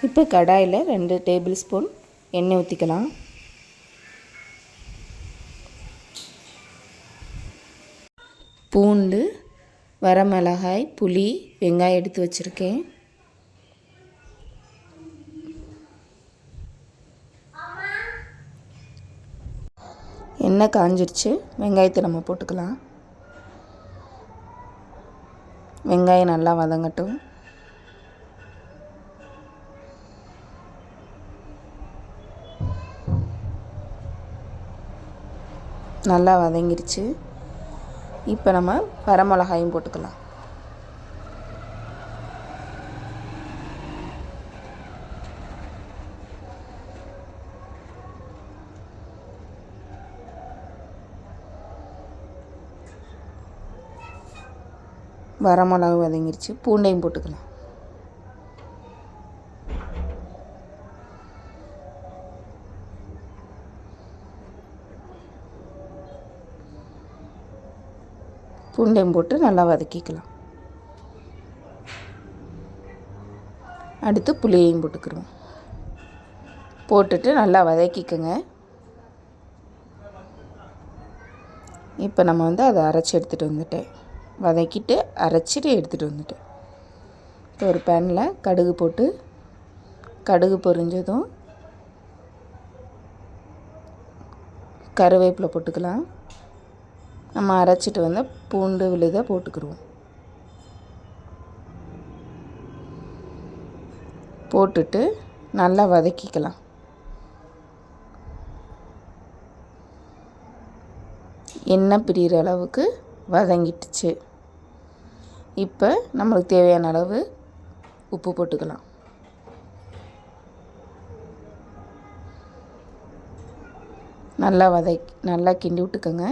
இப்போ கடாயில் 2 table spoon எண்ணெய் ஊற்றிக்கலாம். பூண்டு, வரமிளகாய், புளி, வெங்காயம் எடுத்து வச்சுருக்கேன். எண்ணெய் காஞ்சிருச்சு. வெங்காயத்தை நம்ம போட்டுக்கலாம். வெங்காயம் நல்லா வதங்கட்டும். நல்லா வதங்கிருச்சு. இப்போ நம்ம வரமிளகாயும் போட்டுக்கலாம். வரமிளகா வதங்கிருச்சு. பூண்டையும் போட்டுக்கலாம். பூண்டையும் போட்டு நல்லா வதக்கிக்கலாம். அடுத்து புளியையும் போட்டுக்கிறோம். போட்டுட்டு நல்லா வதக்கிக்கோங்க. இப்போ நம்ம அதை அரைச்சி எடுத்துகிட்டு வந்துட்டேன். வதக்கிட்டு அரைச்சிட்டு எடுத்துகிட்டு வந்துட்டேன். இப்போ ஒரு பேனில் கடுகு போட்டு கடுகு பொரிஞ்சதும் கருவேப்பிலை போட்டுக்கலாம். நம்ம அரைச்சிட்டு வந்த பூண்டு விழுதை போட்டுக்கிடுவோம். போட்டுட்டு நல்லா வதக்கிக்கலாம். எண்ணெய் பிரிகிற அளவுக்கு வதங்கிட்டுச்சு. இப்போ நம்மளுக்கு தேவையான அளவு உப்பு போட்டுக்கலாம். நல்லா கிண்டி விட்டுக்கோங்க.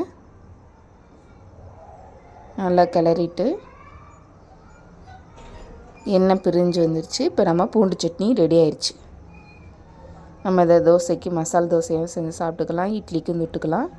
நல்லா கிளறிட்டு எண்ணெய் பிரிஞ்சு வந்துருச்சு. இப்போ நம்ம பூண்டு சட்னி ரெடி ஆயிடுச்சு. நம்ம இதை தோசைக்கு மசால் தோசையும் செஞ்சு சாப்பிட்டுக்கலாம். இட்லிக்கும் தொட்டுக்கலாம்.